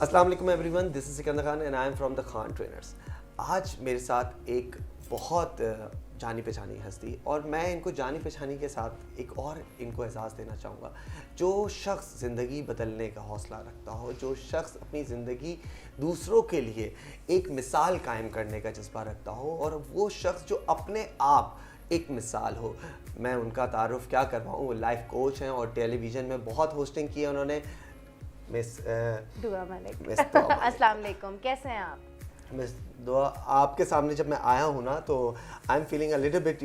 अस्सलाम वालेकुम everyone, this is Sikandar Khan and I am from the Khan trainers. आज मेरे साथ एक बहुत जानी पहचानी हस्ती, और मैं इनको जानी पहचानी के साथ एक और इनको एहसास देना चाहूँगा। जो शख्स ज़िंदगी बदलने का हौसला रखता हो, जो शख्स अपनी ज़िंदगी दूसरों के लिए एक मिसाल कायम करने का जज्बा रखता हो, और वो शख्स जो अपने आप एक मिसाल हो। मैं उनका तारुफ क्या करवाऊँ, वो लाइफ कोच हैं और टेलीविज़न में बहुत होस्टिंग की है उन्होंने। मिस दुआ मलिक। मिस दुआ अस्सलाम वालेकुम, कैसे हैं आप? मिस दुआ, आपके सामने जब मैं आया हूँ ना, तो I am feeling a little bit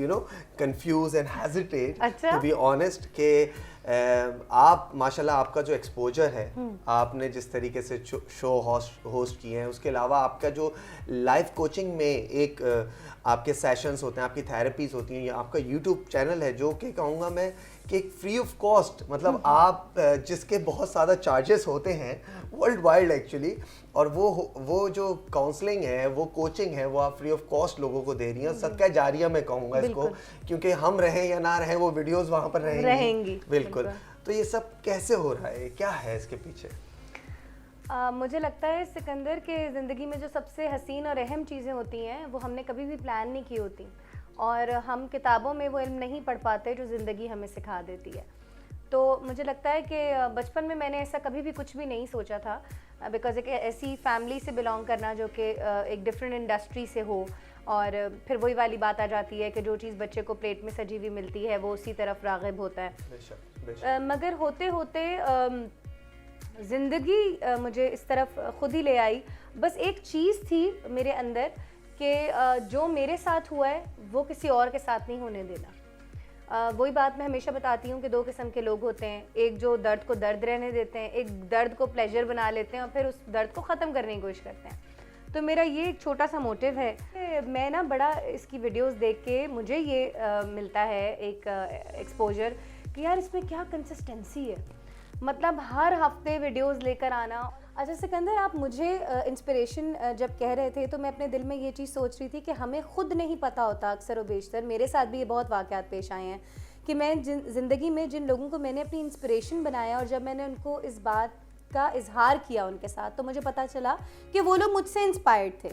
confuse and hesitate to be honest कि आप माशाल्लाह आपका जो एक्सपोजर है, आपने जिस तरीके से शो होस्ट किए हैं, उसके अलावा आपका जो लाइफ कोचिंग में एक आपके सेशंस होते हैं, आपकी थेरेपीज होती हैं, या आपका यूट्यूब चैनल है जो कि कहूँगा मैं कि फ्री ऑफ कॉस्ट, मतलब आप जिसके बहुत ज़्यादा चार्जेस होते हैं वर्ल्ड वाइड एक्चुअली, और वो जो काउंसलिंग है, वो कोचिंग है, वो आप फ्री ऑफ कॉस्ट लोगों को दे रही हैं। सदका जारिया मैं कहूँगा इसको, क्योंकि हम रहें या ना रहें वो वीडियोस वहाँ पर रहेंगी। बिल्कुल। तो ये सब कैसे हो रहा है, क्या है इसके पीछे? मुझे लगता है सिकंदर के ज़िंदगी में जो सबसे हसीन और अहम चीज़ें होती हैं वो हमने कभी भी प्लान नहीं की होती, और हम किताबों में वो इल्म नहीं पढ़ पाते जो ज़िंदगी हमें सिखा देती है। तो मुझे लगता है कि बचपन में मैंने ऐसा कभी भी कुछ भी नहीं सोचा था, बिकॉज़ एक ऐसी फैमिली से बिलोंग करना जो कि एक डिफरेंट इंडस्ट्री से हो, और फिर वही वाली बात आ जाती है कि जो चीज़ बच्चे को प्लेट में सजी हुई मिलती है वो उसी तरफ राग़िब होता है। बेशक। मगर होते होते ज़िंदगी मुझे इस तरफ ख़ुद ही ले आई। बस एक चीज़ थी मेरे अंदर कि जो मेरे साथ हुआ है वो किसी और के साथ नहीं होने देना। वही बात मैं हमेशा बताती हूँ कि दो किस्म के लोग होते हैं, एक जो दर्द को दर्द रहने देते हैं, एक दर्द को प्लेजर बना लेते हैं और फिर उस दर्द को ख़त्म करने की कोशिश करते हैं। तो मेरा ये एक छोटा सा मोटिव है। मैं ना बड़ा इसकी वीडियोस देख के मुझे ये मिलता है एक एक्सपोजर कि यार इसमें क्या कंसिस्टेंसी है, मतलब हर हफ्ते वीडियोस लेकर आना। अच्छा सिकंदर, आप मुझे इंस्पिरेशन जब कह रहे थे तो मैं अपने दिल में ये चीज़ सोच रही थी कि हमें ख़ुद नहीं पता होता अक्सर व बेशतर, मेरे साथ भी ये बहुत वाक़यात पेश आए हैं कि मैं ज़िंदगी में जिन लोगों को मैंने अपनी इंस्पिरेशन बनाया और जब मैंने उनको इस बात का इजहार किया उनके साथ, तो मुझे पता चला कि वो लोग मुझसे इंस्पायर्ड थे।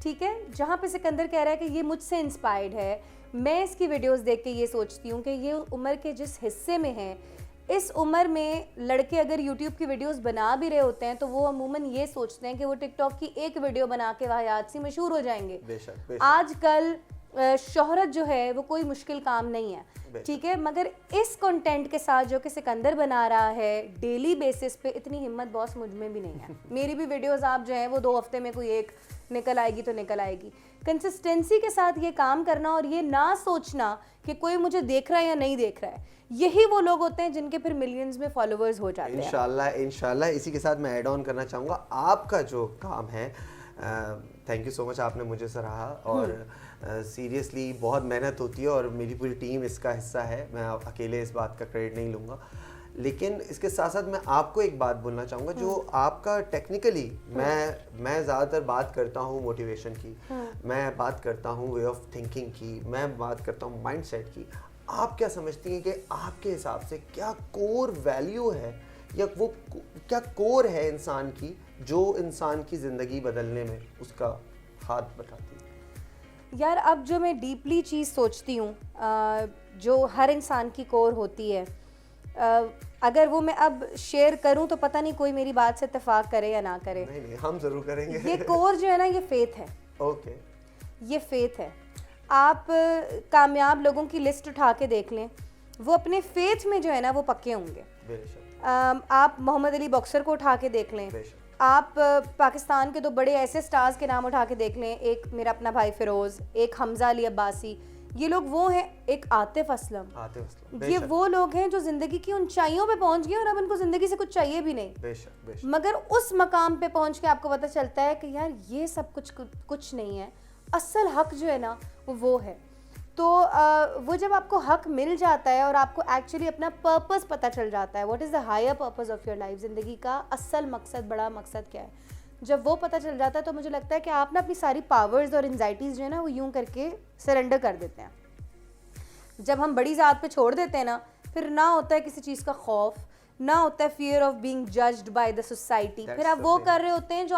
ठीक है, जहाँ पे सिकंदर कह रहा है कि ये मुझसे इंस्पायर्ड है, मैं इसकी वीडियोस देख के ये सोचती हूँ कि ये उम्र के जिस हिस्से में है, इस उम्र में लड़के अगर YouTube की वीडियोस बना भी रहे होते हैं तो वो अमूमन ये सोचते हैं कि वो टिकटॉक की एक वीडियो बना के वाहियात सी मशहूर हो जाएंगे। बेशक। आजकल शोहरत जो है वो कोई मुश्किल काम नहीं है, ठीक है, मगर इस कंटेंट के साथ जो कि सिकंदर बना रहा है डेली बेसिस पे, इतनी हिम्मत बॉस मुझ में भी नहीं है। मेरी भी वीडियोस आप जो है वो 2 हफ्ते में कोई एक निकल आएगी तो निकल आएगी। कंसिस्टेंसी के साथ ये काम करना और ये ना सोचना कि कोई मुझे देख रहा है या नहीं देख रहा है, यही वो लोग होते हैं जिनके फिर मिलियंस में फॉलोअर्स हो जाते हैं। इंशाल्लाह इसी के साथ मैं ऐड ऑन करना चाहूँगा आपका जो काम है। थैंक यू सो मच, आपने मुझे सराहा, और सीरियसली बहुत मेहनत होती है और मेरी पूरी टीम इसका हिस्सा है, मैं अकेले इस बात का क्रेडिट नहीं लूँगा। लेकिन इसके साथ साथ मैं आपको एक बात बोलना चाहूँगा, जो आपका टेक्निकली मैं ज़्यादातर बात करता हूँ मोटिवेशन की, मैं बात करता हूँ वे ऑफ थिंकिंग की, मैं बात करता हूँ माइंडसेट की। आप क्या समझती हैं कि आपके हिसाब से क्या कोर वैल्यू है, या वो क्या कोर है इंसान की, जो इंसान की ज़िंदगी बदलने में उसका हाथ बटाती है? यार अब जो मैं डीपली चीज़ सोचती हूँ, जो हर इंसान की कोर होती है, अगर वो मैं अब शेयर करूँ तो पता नहीं कोई मेरी बात से इत्तेफाक करे या ना करे। नहीं, हम ज़रूर करेंगे। ये कोर जो है ना, ये फेथ है। ओके। ये फेथ है। आप कामयाब लोगों की लिस्ट उठा के देख लें, वो अपने फेथ में जो है ना वो पक्के होंगे। आप मोहम्मद अली बॉक्सर को उठा के देख लें, आप पाकिस्तान के 2 बड़े ऐसे स्टार्स के नाम उठा के देख लें, एक मेरा अपना भाई फिरोज़, एक हमजा अली अब्बासी, ये लोग वो हैं, एक आतिफ असलम। ये वो लोग हैं जो ज़िंदगी की ऊंचाइयों पे पहुंच गए और अब उनको ज़िंदगी से कुछ चाहिए भी नहीं। बेशक। मगर उस मकाम पे पहुंच के आपको पता चलता है कि यार ये सब कुछ नहीं है, असल हक जो है ना वो है। तो वो जब आपको हक मिल जाता है और आपको एक्चुअली अपना पर्पस पता चल जाता है, what is the higher purpose of your life, ज़िंदगी का असल मकसद, बड़ा मकसद क्या है, जब वो पता चल जाता है तो मुझे लगता है कि आप ना अपनी सारी पावर्स और एंजाइटीज़ जो है ना वो यूं करके सरेंडर कर देते हैं। जब हम बड़ी ज़ात पे छोड़ देते हैं ना, फिर ना होता है किसी चीज़ का खौफ, ना होता है fear of being judged by the society, फिर आप वो कर रहे होते हैं जो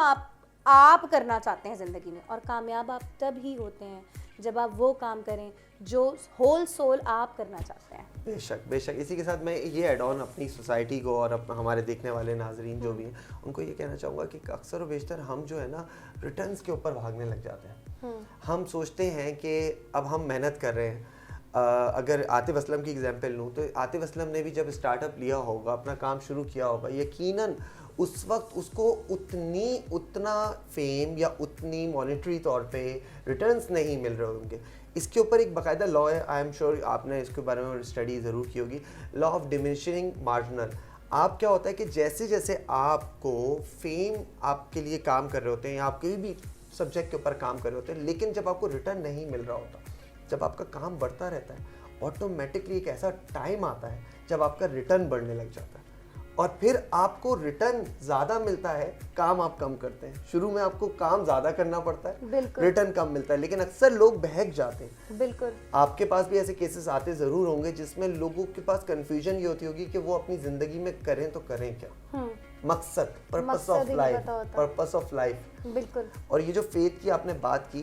आप करना चाहते हैं ज़िंदगी में। और कामयाब आप तब ही होते हैं जब आप वो काम करें जो होल सोल आप करना चाहते हैं। बेशक बेशक। इसी के साथ मैं ये ऐड ऑन अपनी सोसाइटी को और हमारे देखने वाले नाजरीन जो भी हैं उनको ये कहना चाहूँगा कि अक्सर और बेशतर हम जो है ना रिटर्न्स के ऊपर भागने लग जाते हैं। हम सोचते हैं कि अब हम मेहनत कर रहे हैं। अगर आतिफ असलम की एग्जांपल लूँ तो आतिफ असलम ने भी जब स्टार्टअप लिया होगा, अपना काम शुरू किया होगा, यकीनन उस वक्त उसको उतना फेम या उतनी मॉनेटरी तौर पे रिटर्न्स नहीं मिल रहे होंगे। इसके ऊपर एक बाकायदा लॉ है, आई एम श्योर आपने इसके बारे में स्टडी ज़रूर की होगी, लॉ ऑफ डिमिनिशिंग मार्जिनल। आप क्या होता है कि जैसे जैसे आपको फेम आपके लिए काम कर रहे होते हैं या आप कोई भी सब्जेक्ट के ऊपर काम कर रहे होते हैं, लेकिन जब आपको रिटर्न नहीं मिल रहा होता, जब आपका काम बढ़ता रहता है, ऑटोमेटिकली एक ऐसा टाइम आता है जब आपका रिटर्न बढ़ने लग जाता है और फिर आपको रिटर्न ज़्यादा मिलता है, काम आप कम करते हैं। शुरू में आपको काम ज़्यादा करना पड़ता है, रिटर्न कम मिलता है, लेकिन अक्सर लोग बहक जाते हैं। बिल्कुल। आपके पास भी ऐसे केसेस आते ज़रूर होंगे जिसमें लोगों के पास कन्फ्यूजन ये होती होगी कि वो अपनी ज़िंदगी में करें तो करें क्या, मकसद, पर्पस ऑफ लाइफ। बिल्कुल। और ये जो फेथ की आपने बात की,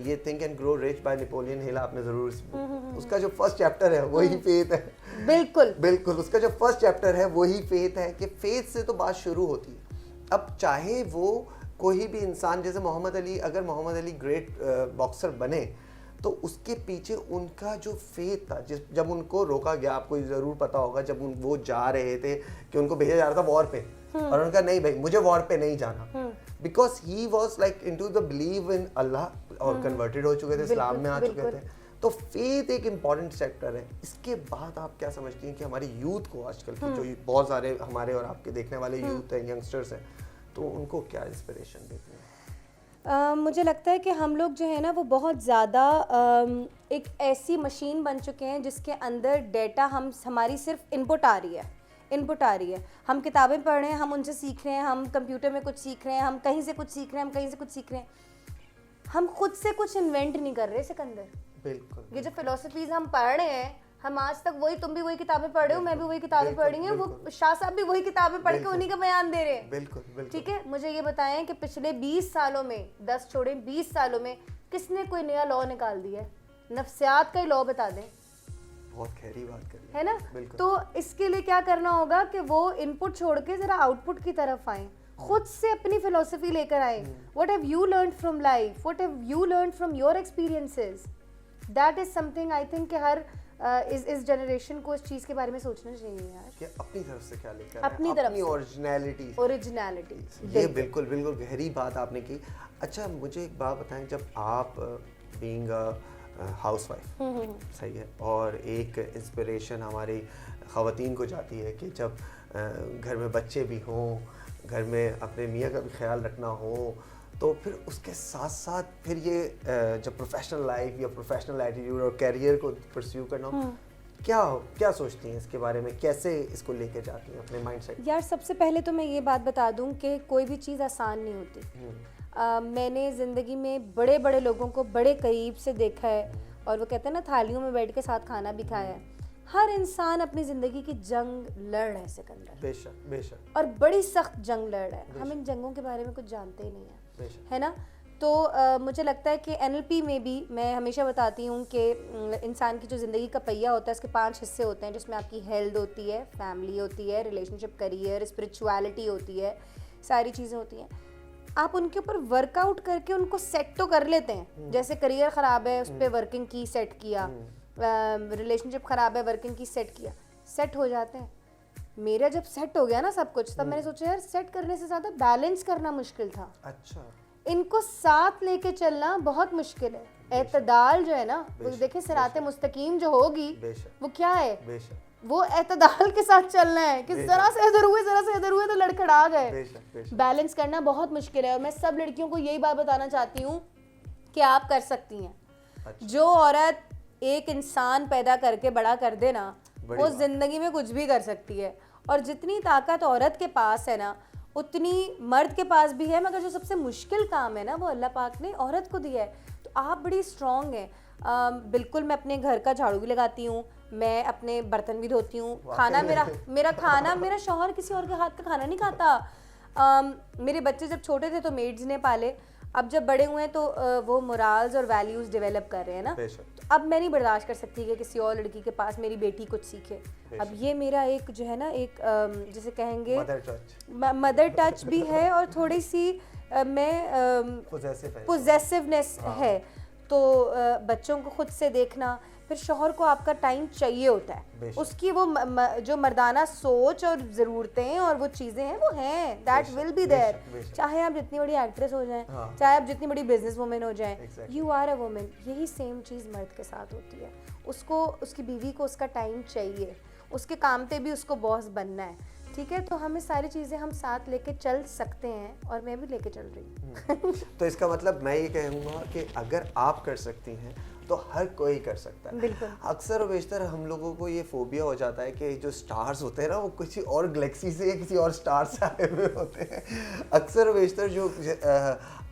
ये think and grow rich by Napoleon Hill, आपने जरूर उसका जो फर्स्ट चैप्टर है वही फेथ है। बिल्कुल बिल्कुल, उसका जो फर्स्ट चैप्टर है वही फेथ है कि फेथ से तो बात शुरू होती है। अब चाहे वो कोई भी इंसान, जैसे मोहम्मद अली, अगर मोहम्मद अली ग्रेट बॉक्सर बने तो उसके पीछे उनका जो फेथ था, जब उनको रोका गया, आपको ज़रूर पता होगा, जब वो जा रहे थे कि उनको भेजा जा रहा था वॉर पे, और उनका नहीं भाई मुझे वॉर पे नहीं जाना, because he was like into the believe in Allah और कन्वर्टेड हो चुके थे, इस्लाम में आ चुके थे। तो फेथ एक इम्पॉर्टेंट सेक्टर है। इसके बाद आप क्या समझती हैं कि हमारी यूथ को आजकल की जो बहुत सारे हमारे और आपके देखने वाले यूथ हैं, यंगस्टर्स हैं, तो उनको क्या इंस्पिरेशन देती हैं? मुझे लगता है कि हम लोग जो है ना वो बहुत ज़्यादा एक ऐसी मशीन बन चुके हैं जिसके अंदर डेटा हमारी सिर्फ इनपुट आ रही है। हम किताबें पढ़ रहे हैं, हम उनसे सीख रहे हैं, हम कंप्यूटर में कुछ सीख रहे हैं, हम कहीं से कुछ सीख रहे हैं, हम कहीं से कुछ सीख रहे हैं। हम खुद से कुछ इन्वेंट नहीं कर रहे सिकंदर। बिल्कुल। ये जो फिलोसफीज हम पढ़ रहे हैं, हम आज तक वही, तुम भी वही किताबें पढ़ रहे हो, मैं भी वही किताबें पढ़ रही हूँ, वो शाह साहब भी वही किताबें पढ़ के उन्हीं का बयान दे रहे हैं। बिल्कुल। ठीक है, मुझे ये बताएं कि पिछले 20 सालों में, 10 छोड़े 20 सालों में किसने कोई नया लॉ निकाल दिया है? नफ्सियात का ही लॉ बता दें। बहुत गहरी बात करी है ना। तो इसके लिए क्या करना होगा कि वो इनपुट छोड़ के जरा आउटपुट की तरफ आए, खुद से अपनी फिलोसफी लेकर आए। What have you learned from life, what have you learned from your experiences? That is something I think कि हर इस जनरेशन को इस चीज के बारे में सोचना चाहिए यार, कि अपनी तरफ से क्या लेकर अपनी तरफ से ओरिजिनलिटी। ये बिल्कुल गहरी बात आपने की। अच्छा, मुझे एक बात बताएं, जब आप बीइंग हाउसवाइफ, सही है, और एक इंस्पिरेशन हमारी ख़वातीन को जाती है कि जब घर में बच्चे भी हों, घर में अपने मियाँ का भी ख्याल रखना हो, तो फिर उसके साथ साथ फिर ये जब प्रोफेशनल लाइफ या प्रोफेशनल एटीट्यूड और कैरियर को परस्यू करना हो, क्या सोचती हैं इसके बारे में, कैसे इसको लेके जाती हैं अपने माइंडसेट? यार सबसे पहले तो मैं ये बात बता दूं कि कोई भी चीज़ आसान नहीं होती। मैंने ज़िंदगी में बड़े बड़े लोगों को बड़े करीब से देखा है, और वो कहते हैं ना थालियों में बैठ के साथ खाना भी खाया है। हर इंसान अपनी ज़िंदगी की जंग लड़ रहा है सिकंदर, बेशक, और बड़ी सख्त जंग लड़ रहा है। हम इन जंगों के बारे में कुछ जानते ही नहीं है ना। तो मुझे लगता है कि NLP में भी मैं हमेशा बताती हूँ कि इंसान की जो ज़िंदगी का पहिया होता है उसके 5 हिस्से होते हैं, जिसमें आपकी हेल्थ होती है, फैमिली होती है, रिलेशनशिप, करियर, स्पिरिचुअलिटी होती है, सारी चीज़ें होती हैं। आप उनके ऊपर वर्कआउट करके उनको सेट तो कर लेते हैं। जैसे करियर ख़राब है, उस पर वर्किंग की, सेट किया, रिलेशनशिप ख़राब है, वर्किंग की, सेट किया, सेट हो जाते हैं। मेरा जब सेट हो गया ना सब कुछ, तब मैंने सोचा यार सेट करने से ज़्यादा बैलेंस करना मुश्किल था। अच्छा, इनको साथ लेके चलना बहुत मुश्किल है। एतदाल जो है ना, वो देखिए सिराते मुस्तकीम जो होगी वो क्या है, वो एतदाल के साथ चलना है कि जरा से इधर हुए तो लड़खड़ा गए। बैलेंस करना बहुत मुश्किल है, और मैं सब लड़कियों को यही बात बताना चाहती हूँ कि आप कर सकती हैं। अच्छा। जो औरत एक इंसान पैदा करके बड़ा कर दे ना, वो जिंदगी में कुछ भी कर सकती है। और जितनी ताकत औरत के पास है ना, उतनी मर्द के पास भी है, मगर जो सबसे मुश्किल काम है ना, वो अल्लाह पाक ने औरत को दिया है। तो आप बड़ी स्ट्रॉन्ग हैं। बिल्कुल मैं अपने घर का झाड़ू भी लगाती हूँ, मैं अपने बर्तन भी धोती हूँ, खाना मेरा खाना मेरा शौहर किसी और के हाथ का खाना नहीं खाता। मेरे बच्चे जब छोटे थे तो मेड्स ने पाले, अब जब बड़े हुए हैं तो वो मोराल्स और वैल्यूज़ डेवलप कर रहे हैं ना, तो अब मैं नहीं बर्दाश्त कर सकती कि किसी और लड़की के पास मेरी बेटी कुछ सीखे। अब ये मेरा एक जो है ना एक जिसे कहेंगे मदर टच भी है और थोड़ी सी मैं पोजेसिवनेस है। तो बच्चों को खुद से देखना, फिर शौहर को आपका टाइम चाहिए होता है, उसकी वो जो मर्दाना सोच और ज़रूरतें और वो चीज़ें हैं वो हैं, दैट विल बी देयर, चाहे आप जितनी बड़ी एक्ट्रेस हो जाएं, चाहे आप जितनी बड़ी बिजनेस वुमेन हो जाएं, यू आर अ वुमेन। यही सेम चीज़ मर्द के साथ होती है, उसको उसकी बीवी को उसका टाइम चाहिए, उसके काम पे भी उसको बॉस बनना है, ठीक है। तो हमें सारी चीज़ें हम साथ लेके चल सकते हैं और मैं भी लेके चल रही हूँ। तो इसका मतलब मैं ये कहूँगा कि अगर आप कर सकती हैं तो हर कोई कर सकता है। बिल्कुल। अक्सर और बेशतर हम लोगों को ये फोबिया हो जाता है कि जो स्टार्स होते हैं ना वो किसी और गैलेक्सी से या किसी और स्टार से आए हुए होते हैं। अक्सर और बेशतर जो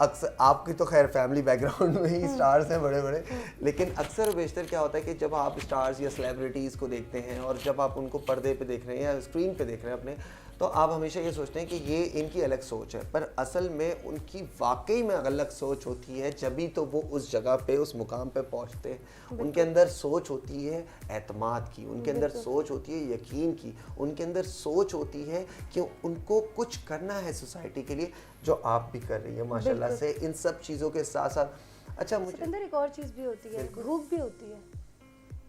अक्सर आपकी तो खैर फैमिली बैकग्राउंड में ही स्टार्स हैं बड़े बड़े, लेकिन अक्सर और बेशतर क्या होता है कि जब आप स्टार्स या सेलिब्रिटीज़ को देखते हैं और जब आप उनको पर्दे पे देख रहे हैं या स्क्रीन पे देख रहे हैं अपने, तो आप हमेशा ये सोचते हैं कि ये इनकी अलग सोच है, पर असल में उनकी वाकई में अलग सोच होती है। जभी तो वो उस जगह पे उस मुकाम पे पहुंचते हैं। उनके अंदर सोच होती है एतमाद की, उनके अंदर सोच होती है यकीन की, उनके अंदर सोच होती है कि उनको कुछ करना है सोसाइटी के लिए, जो आप भी कर रही है माशाल्लाह से इन सब चीज़ों के साथ साथ। अच्छा, मुझे अंदर एक और चीज़ भी होती है, भूख भी होती है।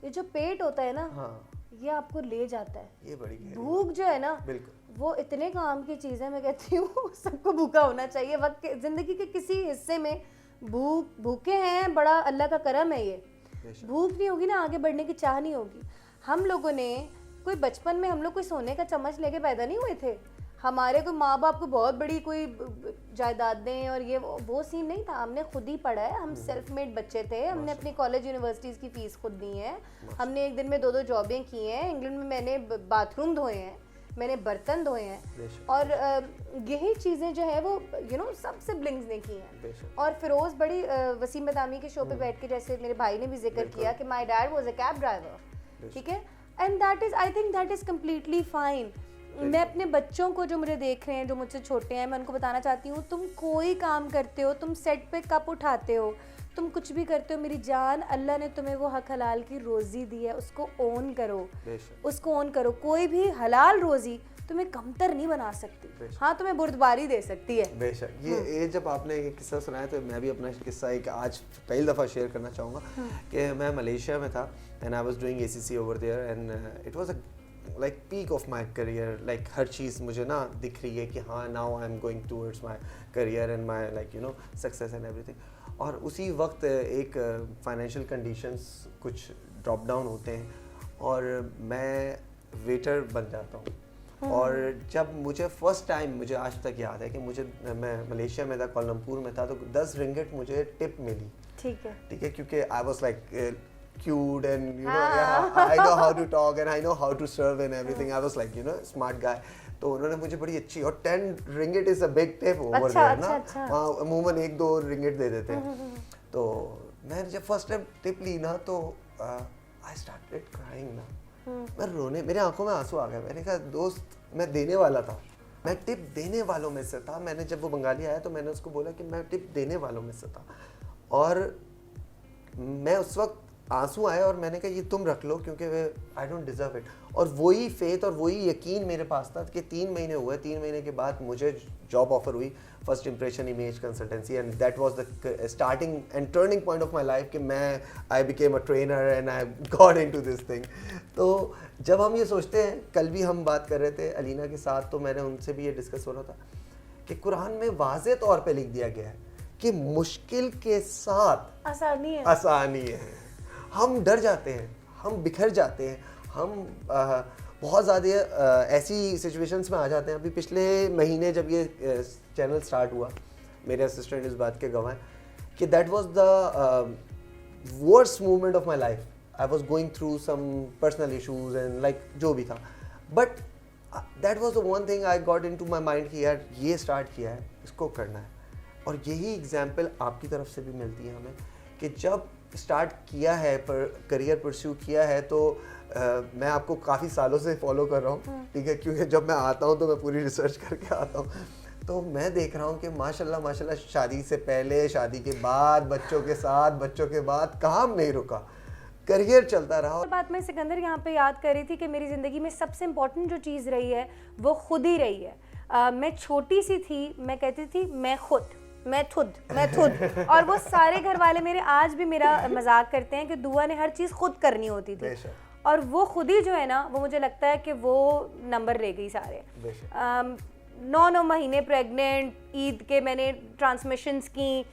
ये जो पेट होता है ना, हाँ, ये आपको ले जाता है। ये बड़ी भूख जो है ना, बिल्कुल वो इतने काम की चीज़ है, मैं कहती हूँ सबको भूखा होना चाहिए। वक्त के ज़िंदगी के किसी हिस्से में भूखे हैं, बड़ा अल्लाह का करम है ये। भूख नहीं होगी ना, आगे बढ़ने की चाह नहीं होगी। हम लोगों ने कोई बचपन में हम लोग कोई सोने का चम्मच लेके पैदा नहीं हुए थे, हमारे कोई माँ बाप को बहुत बड़ी कोई जायदादें और ये वो सीन नहीं था। हमने खुद ही पढ़ा है, हम सेल्फ मेड बच्चे थे, हमने अपनी कॉलेज यूनिवर्सिटीज़ की फ़ीस खुद दी है, हमने एक दिन में 2-2 जॉबें की हैं, इंग्लैंड में मैंने बाथरूम धोए हैं, मैंने बर्तन धोए हैं, और यही चीज़ें जो है वो सब सिबलिंग्स ने की हैं। और फिरोज़ बड़ी वसीम बदामी के शो पे बैठ के, जैसे मेरे भाई ने भी जिक्र किया कि my dad was a cab driver, ठीक है, and that is, I think that is completely fine. मैं अपने बच्चों को जो मुझे देख रहे हैं, जो मुझसे छोटे हैं, मैं उनको बताना चाहती हूँ, तुम कोई काम करते हो, तुम सेट पे कप उठाते हो, तुम कुछ भी करते हो, मेरी जान, अल्लाह ने तुम्हें वो हक हलाल की रोज़ी दी है, उसको ओन करो, उसको ओन करो। कोई भी हलाल रोज़ी तुम्हें कमतर नहीं बना सकती, हाँ तुम्हें बुर्दबारी दे सकती है। बेशक। ये जब आपने ये किस्सा सुनाया तो मैं भी अपना किस्सा एक आज पहली दफ़ा शेयर करना चाहूँगा कि मैं मलेशिया में था and I was doing ACC over there and it was a like peak of my career. Like हर चीज़ मुझे ना दिख रही है कि हाँ now I am going towards my career and my like success and everything. और उसी वक्त एक फाइनेंशियल कंडीशंस कुछ ड्रॉप डाउन होते हैं और मैं वेटर बन जाता हूँ। और जब मुझे फर्स्ट टाइम, मुझे आज तक याद है कि मैं मलेशिया में था, कोलमपुर में था, तो 10 रिंगिट मुझे टिप मिली, ठीक है, क्योंकि I was like cute and I know how to talk and I know how to serve and everything. I was like smart guy. तो उन्होंने मुझे बड़ी अच्छी, और 10 ringgit is a big tip over there ना, वहाँ अमूमन 1-2 रिंगिट दे देते हैं। तो मैंने जब फर्स्ट टाइम टिप ली ना तो आई स्टार्टेड क्राइंग ना, मैं रोने, मेरे आंखों में आंसू आ गए। मैंने कहा दोस्त मैं देने वाला था, मैं टिप देने वालों में से था। मैंने जब वो बंगाली आया तो मैंने उसको बोला कि मैं टिप देने वालों में से था, और मैं उस वक्त आंसू आए और मैंने कहा ये तुम रख लो क्योंकि आई डोंट डिजर्व इट। और वही फेथ और वही यकीन मेरे पास था कि 3 महीने हुए, 3 महीने के बाद मुझे जॉब ऑफर हुई first impression image consultancy, and that was the starting and turning point of my life कि मैं I became a trainer and I got into this thing. तो जब हम ये सोचते हैं, कल भी हम बात कर रहे थे अलीना के साथ, तो मैंने उनसे भी ये डिस्कस हो रहा था कि कुरान में वाज़े तौर पे लिख दिया गया है कि मुश्किल के साथ आसानी है। हम डर जाते हैं, हम बिखर जाते हैं, हम बहुत ज़्यादा ऐसी सिचुएशंस में आ जाते हैं। अभी पिछले महीने जब ये चैनल स्टार्ट हुआ, मेरे असिस्टेंट इस बात के गवाह हैं कि that was the worst moment of my life. I was going through some personal issues and like जो भी था, but that was the one thing I got into my mind कि यार ये स्टार्ट किया है, इसको करना है। और यही एग्जाम्पल आपकी तरफ से भी मिलती है हमें कि जब स्टार्ट किया है, पर करियर परस्यू किया है, तो मैं आपको काफ़ी सालों से फॉलो कर रहा हूँ, ठीक है, क्योंकि जब मैं आता हूँ तो मैं पूरी रिसर्च करके आता हूँ, तो मैं देख रहा हूँ कि माशाल्लाह माशाल्लाह शादी से पहले, शादी के बाद, बच्चों के साथ, बच्चों के बाद काम नहीं रुका, करियर चलता रहा। और बात मैं सिकंदर यहाँ पे याद कर रही थी कि मेरी ज़िंदगी में सबसे इम्पोर्टेंट जो चीज़ रही है वो खुद ही रही है। मैं छोटी सी थी, मैं कहती थी मैं खुद और वो सारे घर वाले मेरे आज भी मेरा मजाक करते हैं कि दुआ ने हर चीज़ खुद करनी होती थी, और वो खुद ही जो है ना, वो मुझे लगता है कि वो नंबर ले गई सारे। 9 महीने प्रेग्नेंट, ईद के मैंने ट्रांसमिशंस की,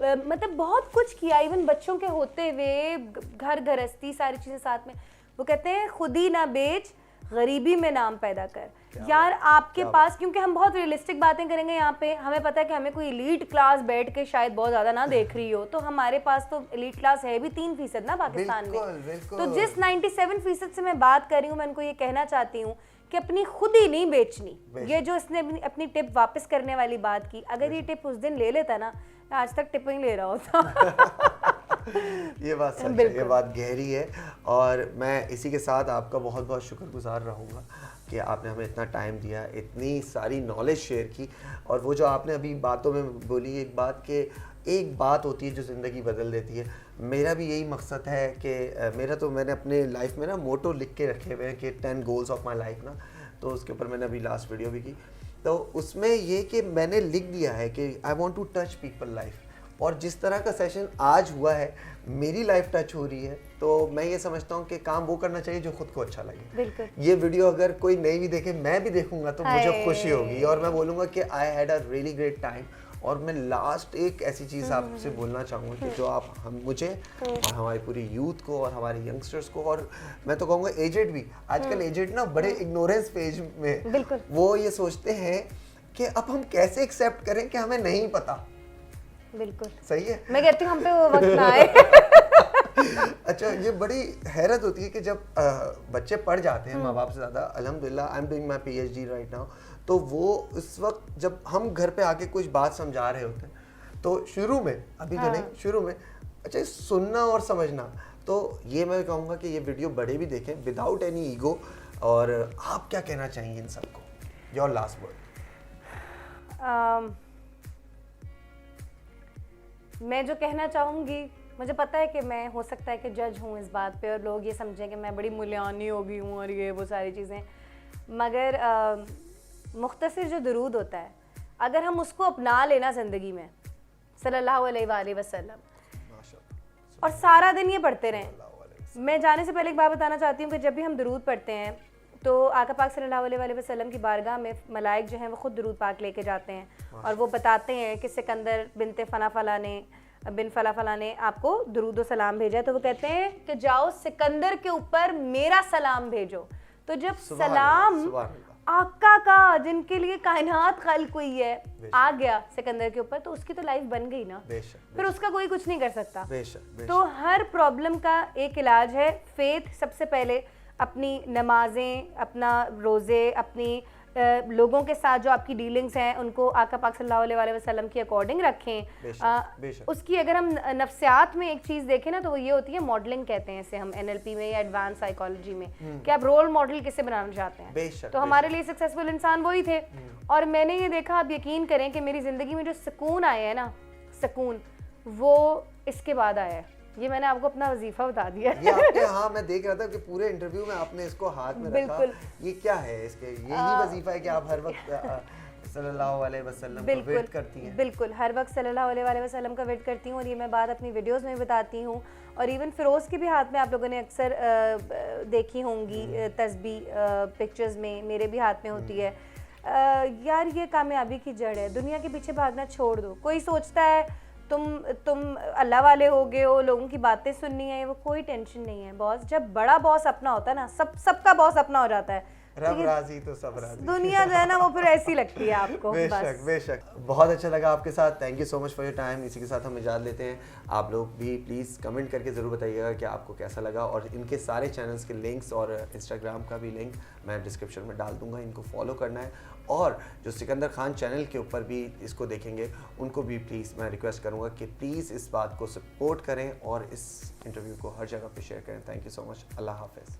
मतलब बहुत कुछ किया, इवन बच्चों के होते हुए घर गृहस्थी सारी चीज़ें साथ में। वो कहते हैं खुद ही ना बेच, गरीबी में नाम पैदा कर। यार आपके पास, क्योंकि हम बहुत रियलिस्टिक बातें करेंगे यहाँ पे, हमें पता है कि हमें कोई एलीट क्लास बैठ के शायद बहुत ज़्यादा ना देख रही हो, तो हमारे पास तो एलीट क्लास है भी 3% ना पाकिस्तान में। तो जिस 97% से मैं बात कर रही हूँ, मैं उनको ये कहना चाहती हूँ कि अपनी खुद ही नहीं बेचनी। ये जो इसने अपनी टिप वापस करने वाली बात की, अगर ये टिप उस दिन ले लेता ना, आज तक टिप नहीं ले रहा होता। ये बात सच है, ये बात गहरी है, और मैं इसी के साथ आपका बहुत बहुत शुक्रगुजार रहूँगा कि आपने हमें इतना टाइम दिया, इतनी सारी नॉलेज शेयर की। और वो जो आपने अभी बातों में बोली एक बात, कि एक बात होती है जो ज़िंदगी बदल देती है। मेरा भी यही मकसद है कि मैंने अपने लाइफ में ना मोटो लिख के रखे हुए हैं कि 10 गोल्स ऑफ माई लाइफ ना, तो उसके ऊपर मैंने अभी लास्ट वीडियो भी की, तो उसमें ये कि मैंने लिख दिया है कि I want to touch people life, और जिस तरह का सेशन आज हुआ है, मेरी लाइफ टच हो रही है, तो मैं ये समझता हूँ कि काम वो करना चाहिए जो खुद को अच्छा लगे। बिल्कुल। ये वीडियो अगर कोई नहीं भी देखे, मैं भी देखूंगा तो मुझे खुशी होगी, और मैं बोलूँगा कि I had a really great time. और मैं लास्ट एक ऐसी चीज़ आपसे बोलना चाहूँगा कि जो आप मुझे और हमारी पूरी यूथ को और हमारे यंगस्टर्स को, और मैं तो कहूँगा एजेड भी, आजकल एजेड ना बड़े इग्नोरेंस पेज में, वो ये सोचते हैं कि अब हम कैसे एक्सेप्ट करें कि हमें नहीं पता। बिल्कुल सही है, मैं कहती हूँ हम पे वो वक्त ना आए। अच्छा, ये बड़ी हैरत होती है कि जब बच्चे पढ़ जाते हैं माँ बाप से ज़्यादा, अल्हम्दुलिल्लाह I am doing my PhD right now, तो वो इस वक्त जब हम घर पे आके कुछ बात समझा रहे होते हैं, तो शुरू में, अभी तो नहीं, शुरू में अच्छा सुनना और समझना, तो ये मैं कहूँगा कि ये वीडियो बड़े भी देखें विदाउट एनी ईगो। और आप क्या कहना चाहेंगे इन सबको, योर लास्ट वर्ड? मैं जो कहना चाहूँगी, मुझे पता है कि मैं हो सकता है कि जज हूँ इस बात पे, और लोग ये समझें कि मैं बड़ी मूल्यानी हो गई हूँ और ये वो सारी चीज़ें, मगर मुख्तसर जो दरूद होता है, अगर हम उसको अपना लेना ज़िंदगी में, सल्लल्लाहु अलैहि वसल्लम, और सारा दिन ये पढ़ते रहें। मैं जाने से पहले एक बात बताना चाहती हूँ कि जब भी हम दरूद पढ़ते हैं तो आका पाक सल्लल्लाहु अलैहि वसल्लम की बारगाह में मलाइक जो हैं वो खुद दरूद पाक लेके जाते हैं, और वो बताते हैं कि सिकंदर बिन फला फला ने आपको दरूद सलाम भेजा, तो वो कहते हैं कि जाओ सिकंदर के ऊपर मेरा सलाम भेजो। तो जब सलाम आका का, जिनके लिए कायनात खल्क हुई है, आ गया सिकंदर के ऊपर, तो उसकी तो लाइफ बन गई ना, फिर उसका कोई कुछ नहीं कर सकता। तो हर प्रॉब्लम का एक इलाज है, फेथ सबसे पहले, अपनी नमाजें, अपना रोज़े, अपनी लोगों के साथ जो आपकी डीलिंग्स हैं उनको आका पाक सल्लल्लाहु अलैहि वसल्लम की अकॉर्डिंग रखें। उसकी अगर हम नफ्सियात में एक चीज़ देखें ना, तो वो ये होती है मॉडलिंग, कहते हैं इसे हम NLP में या एडवांस साइकोलॉजी में, कि आप रोल मॉडल किसे बनाना चाहते हैं। तो हमारे लिए सक्सेसफुल इंसान वही थे, और मैंने ये देखा, आप यकीन करें कि मेरी ज़िंदगी में जो सुकून आया है ना, सुकून वो इसके बाद आया है। ये मैंने आपको अपना वजीफा बता दिया। ये आपके, हाँ मैं देख रहा था कि पूरे इंटरव्यू में आपने इसको हाथ में रखा। ये क्या है इसके, यही वजीफा है कि आप हर वक्त सल्लल्लाहु अलैहि वसल्लम का वेट करती हैं? बिल्कुल, हर वक्त सल्लल्लाहु अलैहि वसल्लम का वेट करती हूँ, और ये मैं बात अपनी वीडियोस में बताती हूँ। और इवन फिरोज़ के भी हाथ में आप लोगों ने अक्सर देखी होंगी तस्बीह पिक्चर्स में, मेरे भी हाथ में होती है। यार ये कामयाबी की जड़ है, दुनिया के पीछे भागना छोड़ दो। कोई सोचता है तुम अल्लाह वाले हो गए हो, लोगों की बातें सुननी है, वो कोई टेंशन नहीं है बॉस। जब बड़ा बॉस अपना होता है ना, सबका बॉस अपना हो जाता है, रब राजी तो सब राजी। दुनिया जो है ना वो फिर ऐसी लगती है आपको। बेशक बेशक, बहुत अच्छा लगा आपके साथ, thank you so much for your time. इसी के साथ हम इजाज़त लेते हैं। आप लोग भी प्लीज़ कमेंट करके ज़रूर बताइएगा कि आपको कैसा लगा, और इनके सारे चैनल्स के लिंक्स और इंस्टाग्राम का भी लिंक मैं डिस्क्रिप्शन में डाल दूंगा, इनको फॉलो करना है। और जो सिकंदर खान चैनल के ऊपर भी इसको देखेंगे उनको भी प्लीज़ मैं रिक्वेस्ट करूँगा कि प्लीज़ इस बात को सपोर्ट करें और इस इंटरव्यू को हर जगह पे शेयर करें। थैंक यू सो मच, अल्लाह हाफ़िज़।